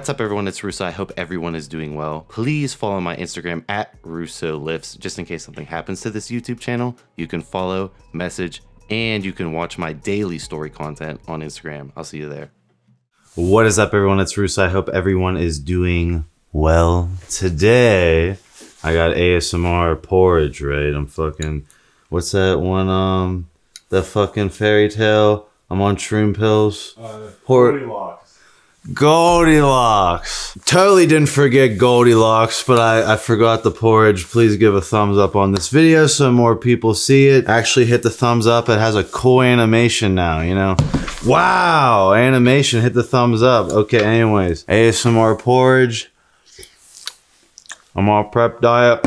What's up everyone, it's Russo. I hope everyone is doing well. Please follow my Instagram at Russo Lifts, just in case something happens to this YouTube channel. You can follow, message, and you can watch my daily story content on Instagram. I'll see you there. What is up everyone, it's Russo. I hope everyone is doing well. Today, I got ASMR porridge, right? I'm fucking, what's that one, the fucking fairy tale? I'm on shroom pills. Goldilocks. Totally didn't forget Goldilocks, but I forgot the porridge. Please give a thumbs up on this video so more people see it. Actually hit the thumbs up. It has a cool animation now, you know? Wow, animation, hit the thumbs up. Okay, anyways, ASMR porridge. I'm on prep diet.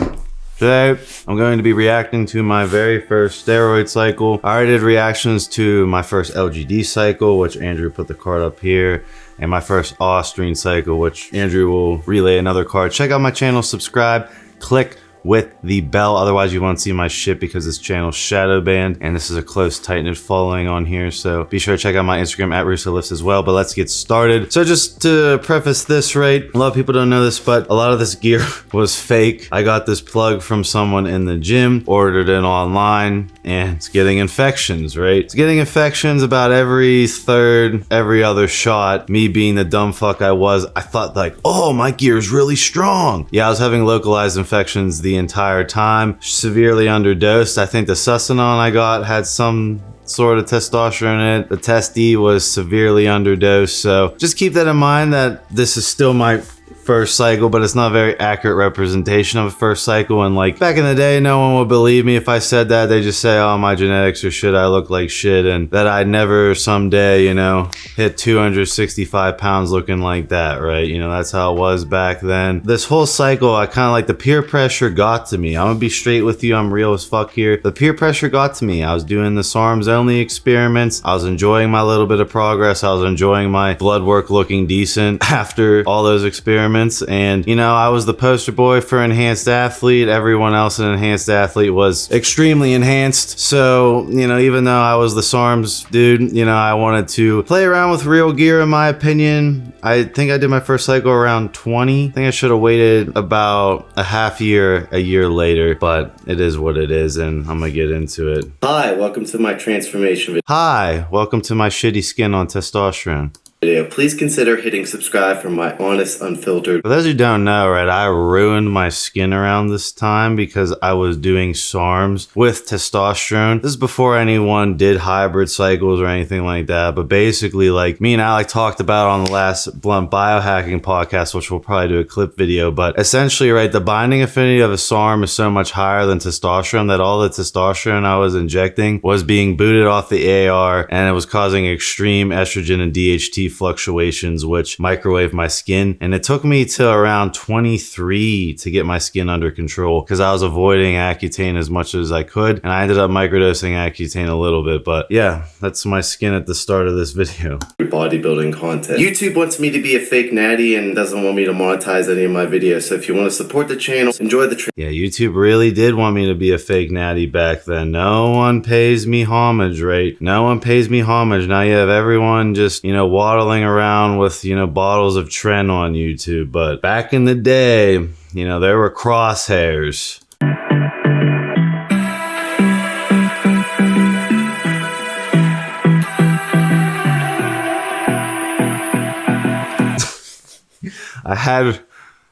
Today, I'm going to be reacting to my very first steroid cycle. I already did reactions to my first LGD cycle, which Andrew put the card up here, and my first Austrian cycle, which Andrew will relay another card. Check out my channel, subscribe, click with the bell, otherwise you won't see my shit because this channel's shadow banned, and this is a close tight-knit following on here, so be sure to check out my Instagram at RussoLifts as well. But let's get started. So just to preface this, right, a lot of people don't know this, but a lot of this gear was fake. I got this plug from someone in the gym, ordered it online, and it's getting infections, right? It's getting infections about every third, every other shot. Me being the dumb fuck I was, I thought like, oh, my gear is really strong. Yeah, I was having localized infections the entire time, severely underdosed. I think the Sustanon I got had some sort of testosterone in it. The Test-D was severely underdosed. So just keep that in mind that this is still my first cycle, but it's not a very accurate representation of a first cycle. And like back in the day, no one would believe me if I said that. They just say, oh, my genetics are shit, I look like shit, and that I'd never someday, you know, hit 265 pounds looking like that, right? You know, that's how it was back then. This whole cycle, I kind of like the peer pressure got to me. I'm gonna be straight with you, I'm real as fuck here. The peer pressure got to me. I was doing the SARMs only experiments. I was enjoying my little bit of progress. I was enjoying my blood work looking decent after all those experiments. And, you know, I was the poster boy for enhanced athlete. Everyone else in enhanced athlete was extremely enhanced. So, you know, even though I was the SARMs dude, you know, I wanted to play around with real gear in my opinion. I think I did my first cycle around 20. I think I should have waited about a year later, but it is what it is, and I'm gonna get into it. Hi, welcome to my transformation video. Hi, welcome to my shitty skin on testosterone video. Please consider hitting subscribe for my honest, unfiltered. For those who don't know, right, I ruined my skin around this time because I was doing SARMs with testosterone. This is before anyone did hybrid cycles or anything like that, but basically, like, me and Alec talked about on the last Blunt Biohacking podcast, which we'll probably do a clip video, but essentially, right, the binding affinity of a SARM is so much higher than testosterone that all the testosterone I was injecting was being booted off the AR, and it was causing extreme estrogen and DHT fluctuations, which microwave my skin. And it took me to around 23 to get my skin under control because I was avoiding Accutane as much as I could, and I ended up microdosing Accutane a little bit. But yeah, that's my skin at the start of this video. Bodybuilding content. YouTube wants me to be a fake natty and doesn't want me to monetize any of my videos, so if you want to support the channel, enjoy the yeah, YouTube really did want me to be a fake natty back then. No one pays me homage, right? No one pays me homage. Now you have everyone just, you know, waddling around with, you know, bottles of Tren on YouTube. But back in the day, you know, there were crosshairs.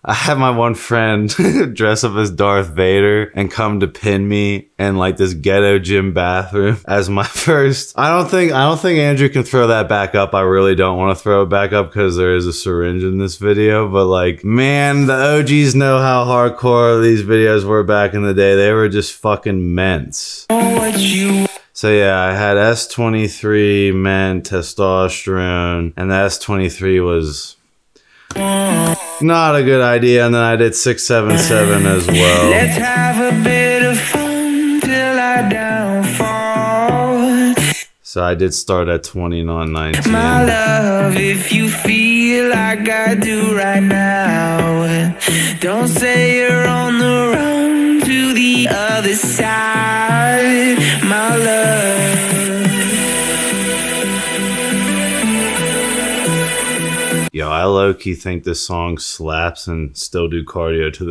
I had my one friend dress up as Darth Vader and come to pin me in like this ghetto gym bathroom as my first. I don't think Andrew can throw that back up. I really don't want to throw it back up because there is a syringe in this video. But like, man, the OGs know how hardcore these videos were back in the day. They were just fucking mints. So yeah, I had S23 men testosterone, and the S23 was not a good idea, and then I did 677 as well. Let's have a bit of fun till I downfall. So I did start at 20, not 19. My love, if you feel like I do right now, don't say you're on the run to the other side, my love. Yo, I low-key think this song slaps and still do cardio to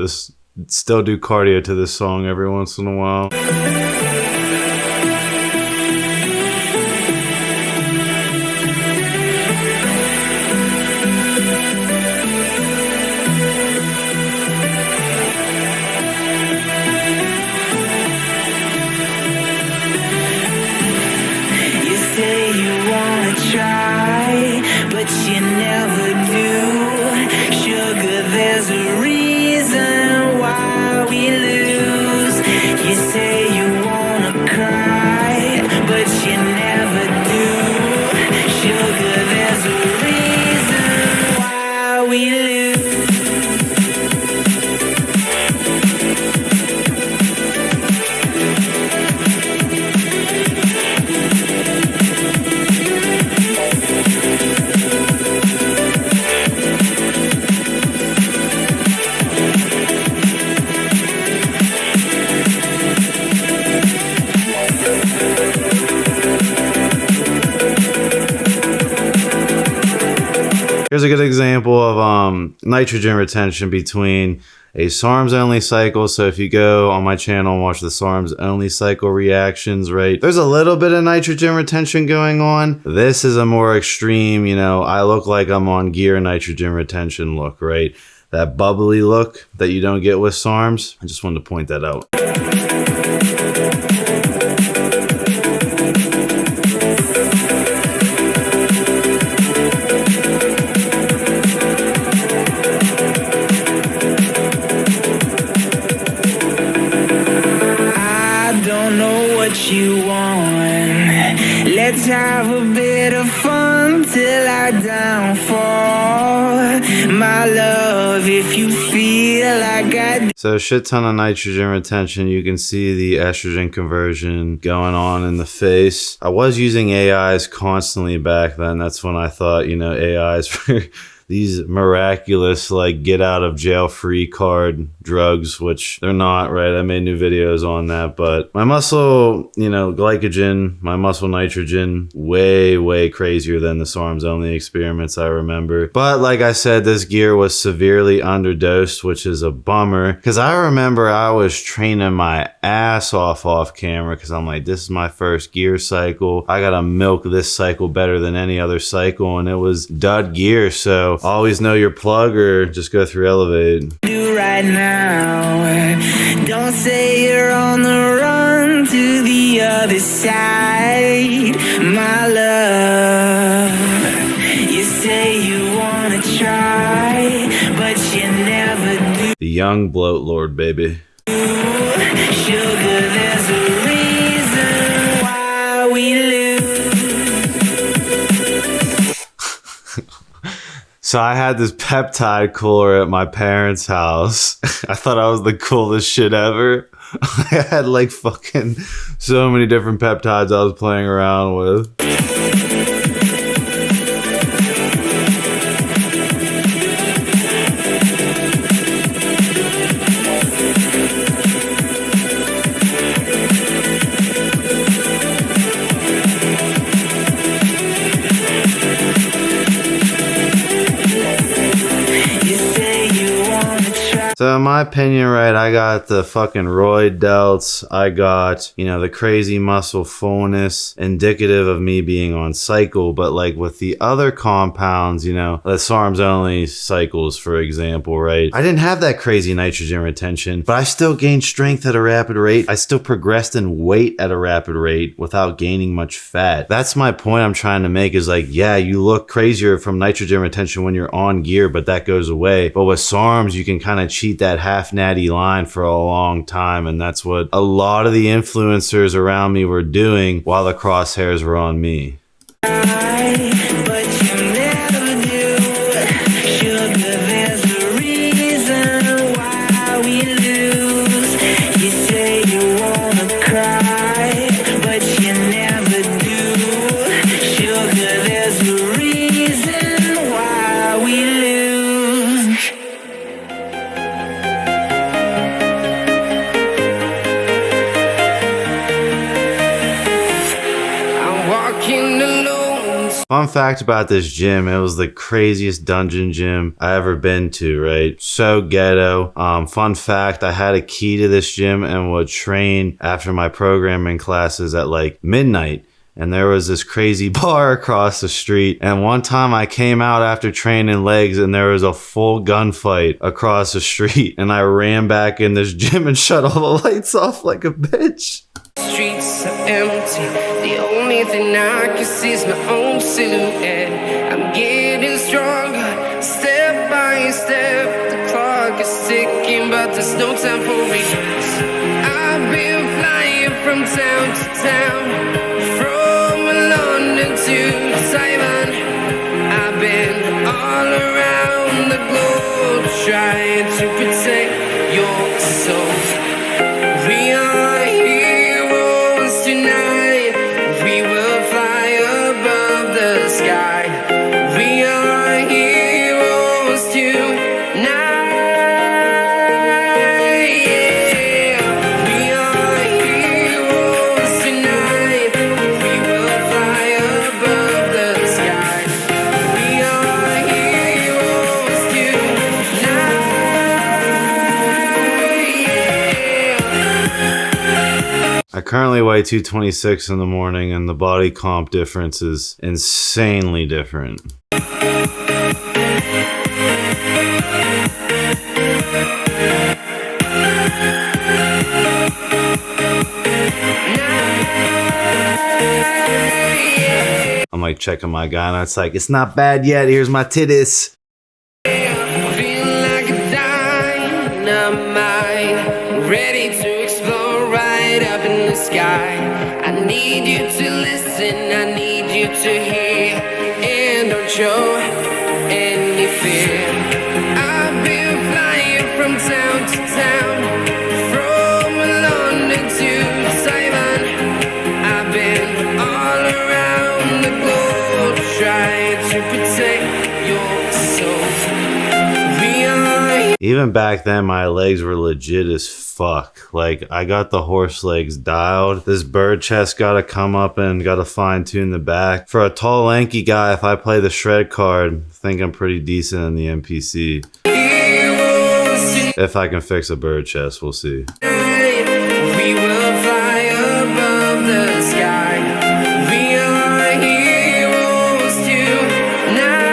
this song every once in a while. But you never do. Sugar, there's a reason why we lose. You say you wanna cry, but you never do. Sugar, there's a reason why we lose. Here's a good example of nitrogen retention between a SARMs only cycle. So if you go on my channel and watch the SARMs only cycle reactions, right, there's a little bit of nitrogen retention going on. This is a more extreme, you know, I look like I'm on gear nitrogen retention look, right? That bubbly look that you don't get with SARMs. I just wanted to point that out. You want. Let's have a bit of fun till I downfall. My love, if you feel like I. So a shit ton of nitrogen retention. You can see the estrogen conversion going on in the face. I was using AIs constantly back then. That's when I thought, you know, AIs were these miraculous, like, get out of jail free card drugs, which they're not, right? I made new videos on that, but my muscle, you know, glycogen, my muscle nitrogen, way crazier than the SARMs only experiments I remember. But like I said, this gear was severely underdosed, which is a bummer, because I remember I was training my ass off camera, because I'm like, this is my first gear cycle. I gotta milk this cycle better than any other cycle, and it was dud gear. So always know your plug or just go through Elevate. Do right now. Don't say you're on the run to the other side, my love. You say you wanna try, but you never do. The young bloat lord, baby. Sugar, there's a reason why we lose. So I had this peptide cooler at my parents' house. I thought I was the coolest shit ever. I had like fucking so many different peptides I was playing around with. So in my opinion, right, I got the fucking roid delts. I got, you know, the crazy muscle fullness indicative of me being on cycle. But like with the other compounds, you know, the SARMs only cycles, for example, right, I didn't have that crazy nitrogen retention, but I still gained strength at a rapid rate. I still progressed in weight at a rapid rate without gaining much fat. That's my point I'm trying to make, is like, yeah, you look crazier from nitrogen retention when you're on gear, but that goes away. But with SARMs, you can kind of cheat that half natty line for a long time, and that's what a lot of the influencers around me were doing while the crosshairs were on me. fun fact about this gym, it was the craziest dungeon gym I ever been to, right? So ghetto. Fun fact, I had a key to this gym and would train after my programming classes at like midnight. And there was this crazy bar across the street. And one time I came out after training legs and there was a full gunfight across the street. And I ran back in this gym and shut all the lights off like a bitch. Streets are empty. The only thing I can see is my own silhouette. I'm getting stronger, step by step. The clock is ticking, but there's no time for regrets. I've been flying from town to town, from London to Taiwan. I've been all around the globe trying to protect your soul. We are heroes tonight. We will fly above the sky. We are heroes tonight. I currently weigh 226 in the morning and the body comp difference is insanely different. I'm like checking my guy and it's like, it's not bad yet, here's my titties. Ready to explore right up in the sky. I need you to listen, I need you to hear, and don't show any fear. I've been flying from town to town, from London to Taiwan. I've been all around the globe trying to protect your soul. Even back then, my legs were legit as fuck. Like, I got the horse legs dialed. This bird chest gotta come up and gotta fine tune the back. For a tall, lanky guy, if I play the shred card, I think I'm pretty decent in the NPC. If I can fix a bird chest, we'll see. We will fly above the sky. We are heroes tonight.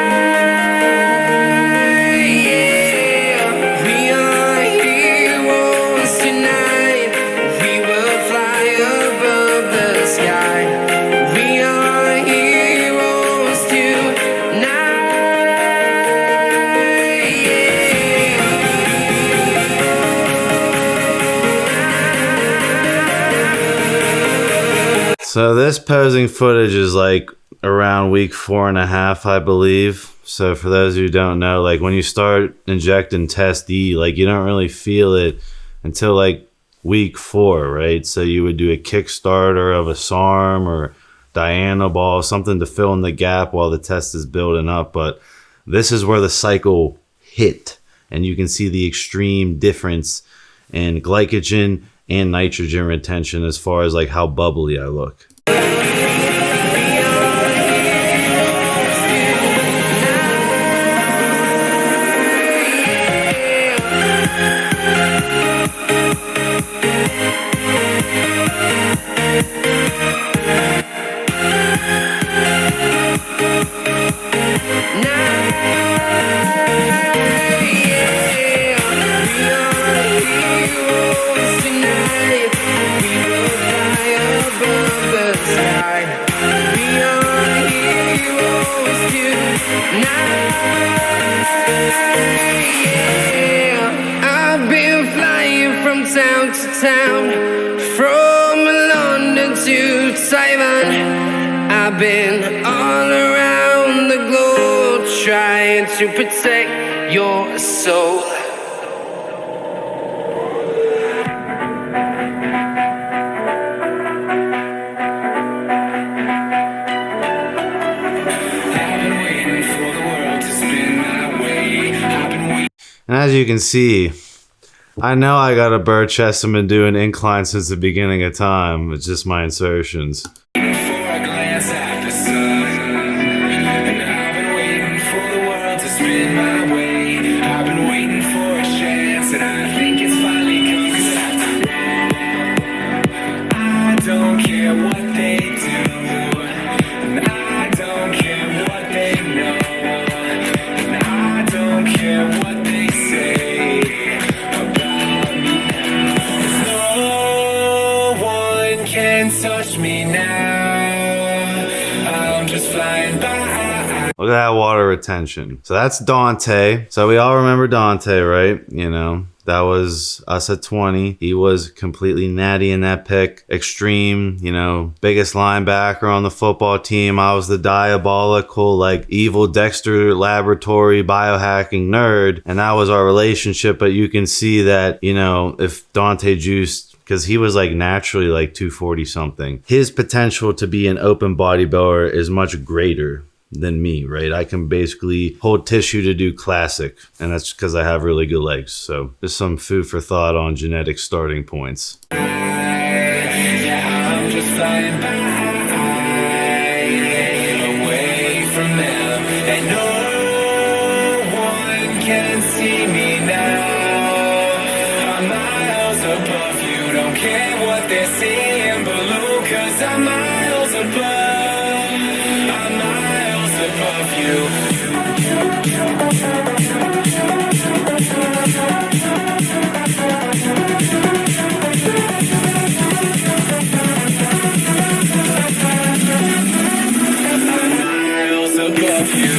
So this posing footage is like around week 4.5, I believe. So for those who don't know, like when you start injecting test E, like you don't really feel it until like week 4, right? So you would do a Kickstarter of a SARM or Diana ball, something to fill in the gap while the test is building up. But this is where the cycle hit, and you can see the extreme difference in glycogen and nitrogen retention as far as like how bubbly I look. I've been flying from town to town, from London to Taiwan. I've been all around the globe trying to protect your soul. And as you can see, I know I got a bird chest and been doing incline since the beginning of time. It's just my insertions. For a glance at the sun, can't touch me now. I'm just flying by. Look at that water retention. So that's Dante. So we all remember Dante, right? You know, that was us at 20. He was completely natty in that pick. Extreme, you know, biggest linebacker on the football team. I was the diabolical, like, evil Dexter laboratory biohacking nerd. And that was our relationship. But you can see that, you know, if Dante juiced, because he was like naturally like 240 something, his potential to be an open bodybuilder is much greater than me, right? I can basically hold tissue to do classic, and that's because I have really good legs. So just some food for thought on genetic starting points. Yeah, I'm just flying by, away from them, and no one can see me now. I'm miles above you, don't care what they're seeing below, 'cause I'm miles above, I'm miles above you. Miles above you.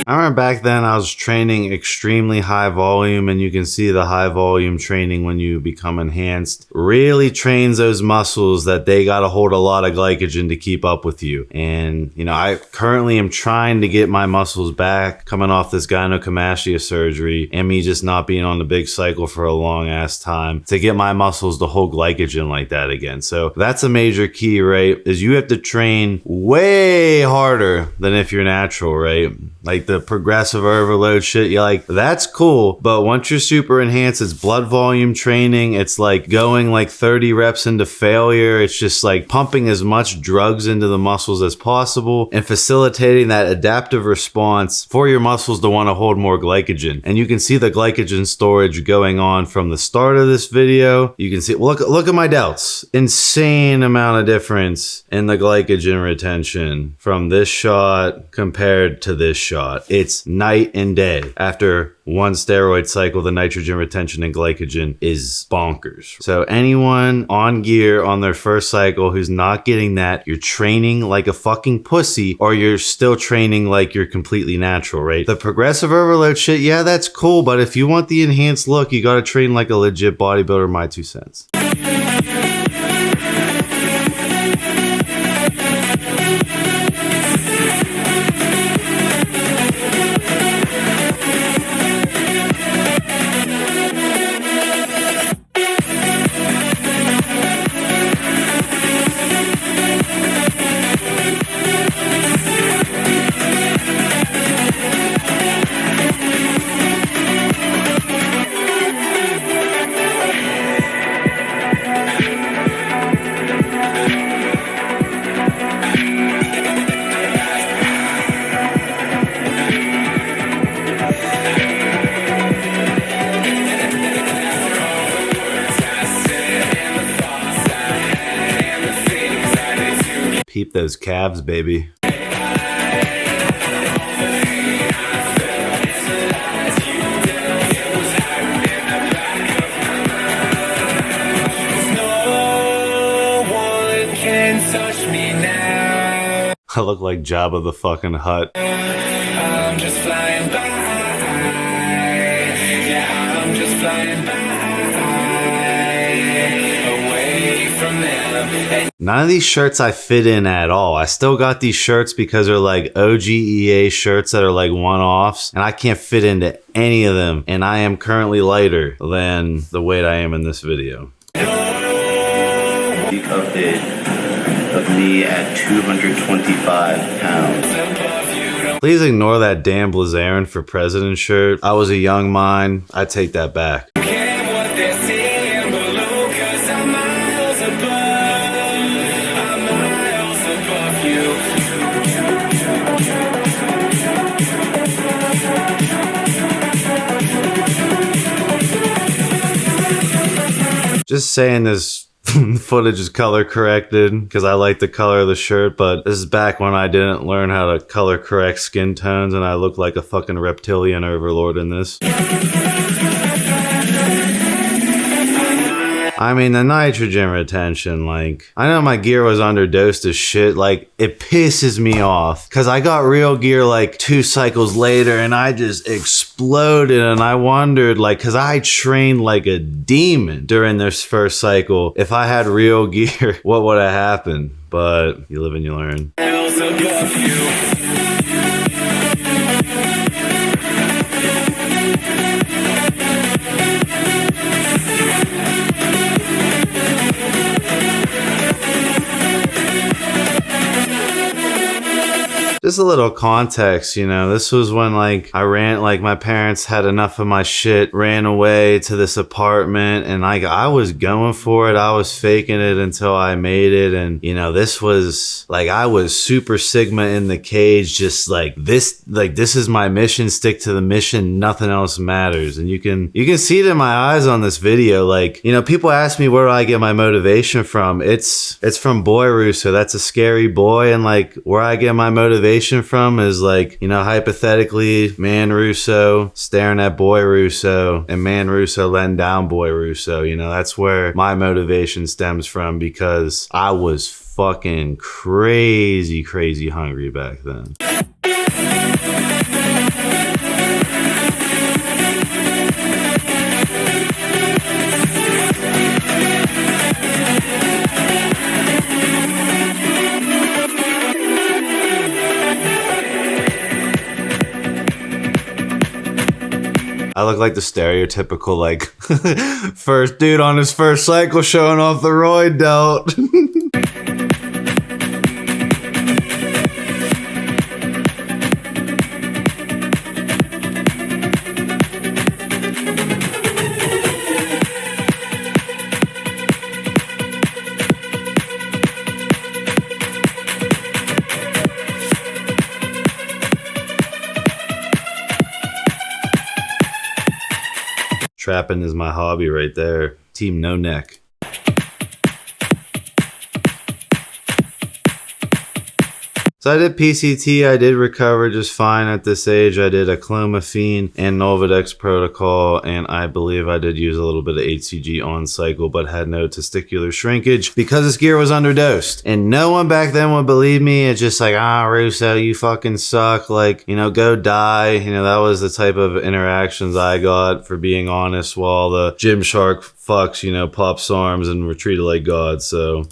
I remember back then I was training extremely high volume, and you can see the high volume training when you become enhanced really trains those muscles that they got to hold a lot of glycogen to keep up with you. And, you know, I currently am trying to get my muscles back coming off this gynecomastia surgery and me just not being on the big cycle for a long ass time to get my muscles to hold glycogen like that again. So that's a major key, right? Is you have to train way harder than if you're natural, right? Like the progressive overload shit, you're like, that's cool, but once you're super enhanced, it's blood volume training. It's like going like 30 reps into failure. It's just like pumping as much drugs into the muscles as possible and facilitating that adaptive response for your muscles to want to hold more glycogen. And you can see the glycogen storage going on from the start of this video. You can see, look at my delts. Insane amount of difference in the glycogen retention from this shot compared to this shot. It's night and day. After one steroid cycle, the nitrogen retention and glycogen is bonkers. So anyone on gear on their first cycle who's not getting that, you're training like a fucking pussy, or you're still training like you're completely natural, right? The progressive overload shit, yeah, that's cool, but if you want the enhanced look, you gotta train like a legit bodybuilder, my 2 cents. Keep those calves, baby. I look like Jabba the fucking Hutt. I'm just flying by. Yeah, I'm just flying by. Away from them. None of these shirts I fit in at all. I still got these shirts because they're like OGEA shirts that are like one-offs, and I can't fit into any of them. And I am currently lighter than the weight I am in this video. The update of me at 225 pounds. Please ignore that Dan Blazaren for president shirt. I was a young mind. I take that back. Just saying this The footage is color corrected because I like the color of the shirt, but this is back when I didn't learn how to color correct skin tones, and I look like a fucking reptilian overlord in this. I mean, the nitrogen retention, like, I know my gear was underdosed as shit. Like, it pisses me off because I got real gear like 2 cycles later and I just exploded. And I wondered, like, because I trained like a demon during this first cycle. If I had real gear, what would have happened? But you live and you learn. Just a little context, you know, this was when like I ran, like my parents had enough of my shit, ran away to this apartment, and like I was going for it. I was faking it until I made it. And you know, this was like, I was super sigma in the cage, just like this is my mission, stick to the mission, nothing else matters. And you can see it in my eyes on this video. Like, you know, people ask me where do I get my motivation from? It's from Boy Russo. That's a scary boy. And like where I get my motivation from is like, you know, hypothetically, man Russo staring at Boy Russo and man Russo letting down Boy Russo. You know, that's where my motivation stems from, because I was fucking crazy hungry back then. I look like the stereotypical, like, first dude on his first cycle showing off the roid delt. Trapping is my hobby right there. Team No Neck. So I did PCT, I did recover just fine at this age. I did a clomiphene and Nolvadex protocol, and I believe I did use a little bit of HCG on cycle, but had no testicular shrinkage because this gear was underdosed. And no one back then would believe me. It's just like, Russo, you fucking suck. Like, you know, go die. You know, that was the type of interactions I got for being honest, while the Gymshark fucks, you know, pops arms and retreated like God, so.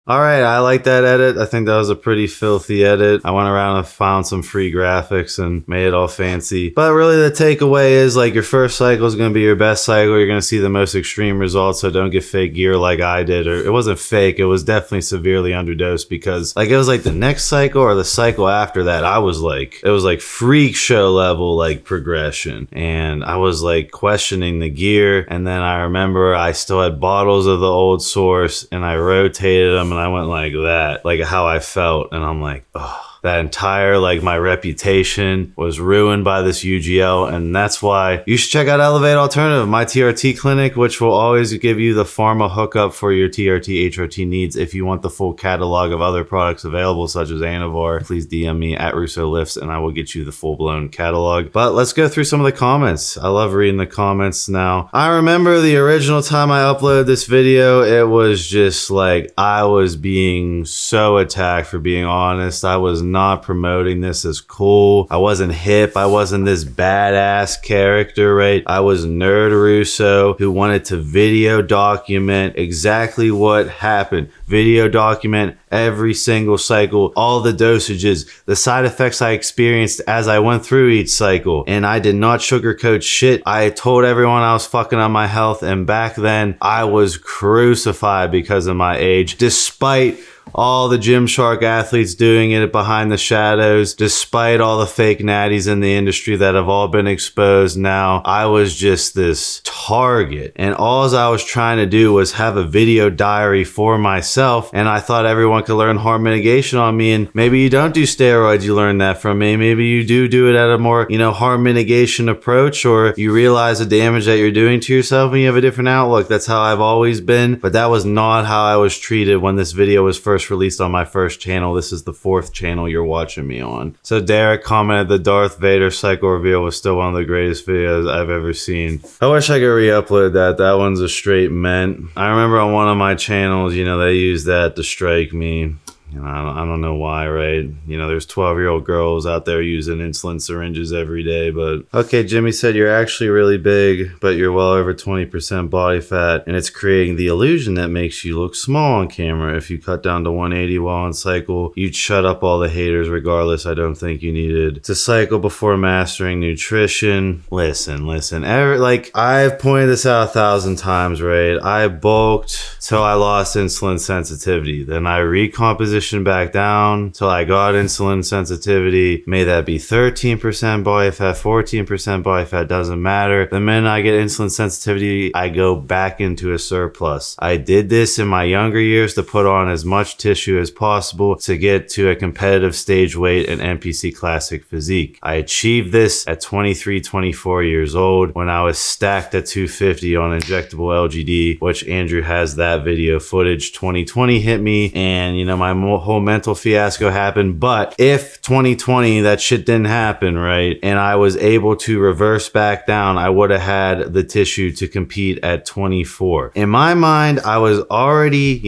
Alright, I like that edit. I think that was a pretty filthy edit. I went around and found some free graphics and made it all fancy. But really the takeaway is, like, your first cycle is going to be your best cycle. You're going to see the most extreme results, so don't get fake gear like I did. Or it wasn't fake, it was definitely severely underdosed, because like it was like the next cycle or the cycle after that, I was like, it was like freak show level like progression. And I was like questioning the gear, and then I remember I still had bottles of the old source and I rotated them, and I went like that, like how I felt, and I'm like, oh. That entire, like, my reputation was ruined by this UGL, and that's why you should check out Elevate Alternative, my TRT clinic, which will always give you the pharma hookup for your TRT, HRT needs. If you want the full catalog of other products available, such as Anavar, please DM me at Russo Lifts, and I will get you the full-blown catalog. But let's go through some of the comments. I love reading the comments now. I remember the original time I uploaded this video, it was just like, I was being so attacked for being honest. I was not promoting this as cool. I wasn't hip. I wasn't this badass character, right? I was Nerd Russo who wanted to video document exactly what happened. Video document every single cycle, all the dosages, the side effects I experienced as I went through each cycle. And I did not sugarcoat shit. I told everyone I was fucking on my health, and back then I was crucified because of my age, despite all the Gymshark athletes doing it behind the shadows, despite all the fake natties in the industry that have all been exposed now. I was just this target, and all I was trying to do was have a video diary for myself, and I thought everyone could learn harm mitigation on me. And maybe you don't do steroids, you learn that from me. Maybe you do it at a more, harm mitigation approach, or you realize the damage that you're doing to yourself and you have a different outlook. That's how I've always been, but that was not how I was treated when this video was first released on my first channel. This is the 4th channel you're watching me on. So Derek commented the Darth Vader cycle reveal was still one of the greatest videos I've ever seen. I wish I could re-upload that. That one's a straight mint. I remember on one of my channels, they used that to strike me. I don't know why, right? There's 12-year-old girls out there using insulin syringes every day, but... Okay, Jimmy said you're actually really big, but you're well over 20% body fat, and it's creating the illusion that makes you look small on camera. If you cut down to 180 while on cycle, you'd shut up all the haters regardless. I don't think you needed to cycle before mastering nutrition. Listen. I've pointed this out 1,000 times, right? I bulked till I lost insulin sensitivity. Then I recompositioned back down till I got insulin sensitivity. May that be 13% body fat, 14% body fat, doesn't matter. The minute I get insulin sensitivity, I go back into a surplus. I did this in my younger years to put on as much tissue as possible to get to a competitive stage weight and NPC classic physique. I achieved this at 23, 24 years old when I was stacked at 250 on injectable LGD, which Andrew has that video footage. 2020 hit me, and my whole mental fiasco happened. But if 2020 that shit didn't happen, right, and I was able to reverse back down, I would have had the tissue to compete at 24. In my mind, I was already,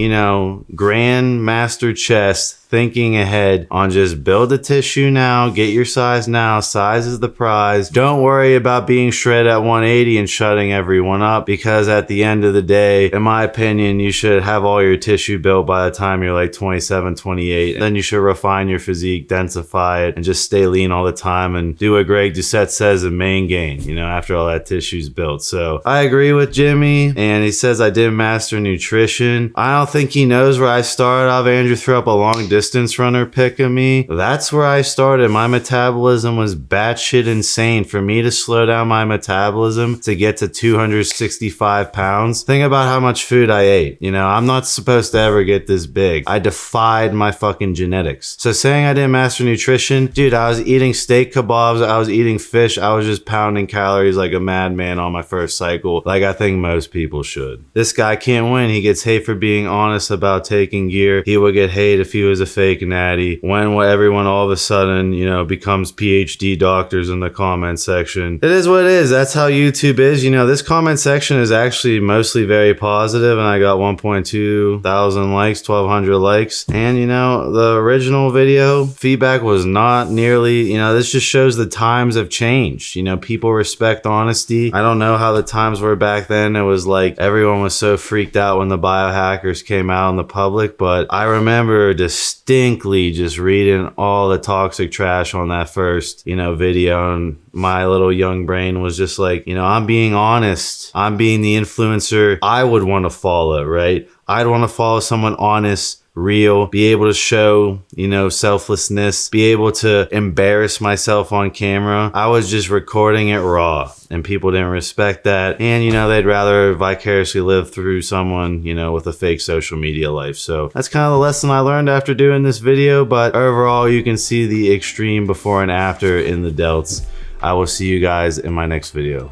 grandmaster chest, thinking ahead on just build the tissue now, get your size now, size is the prize. Don't worry about being shredded at 180 and shutting everyone up, because at the end of the day, in my opinion, you should have all your tissue built by the time you're like 27, 28. Then you should refine your physique, densify it, and just stay lean all the time and do what Greg Doucette says in main gain, after all that tissue's built. So I agree with Jimmy, and he says I didn't master nutrition. I don't think he knows where I started. I've Andrew threw up a long distance runner pick of me. That's where I started. My metabolism was batshit insane. For me to slow down my metabolism to get to 265 pounds, think about how much food I ate. I'm not supposed to ever get this big. I defied my fucking genetics. So saying I didn't master nutrition, dude, I was eating steak kebabs, I was eating fish, I was just pounding calories like a madman on my first cycle, like I think most people should. This guy can't win. He gets hate for being honest about taking gear. He would get hate if he was a fake natty. When everyone all of a sudden, becomes PhD doctors in the comment section. It is what it is. That's how YouTube is. This comment section is actually mostly very positive, and I got 1.2 thousand likes, 1,200 likes. And, the original video feedback was not nearly, this just shows the times have changed. People respect honesty. I don't know how the times were back then. It was like everyone was so freaked out when the biohackers came out in the public, but I remember distinctly just reading all the toxic trash on that first, video, and my little young brain was just like, I'm being honest. I'm being the influencer I would want to follow, right? I'd want to follow someone honest, real, be able to show, selflessness, be able to embarrass myself on camera. I was just recording it raw, and people didn't respect that. And, they'd rather vicariously live through someone, with a fake social media life. So that's kind of the lesson I learned after doing this video. But overall, you can see the extreme before and after in the delts. I will see you guys in my next video.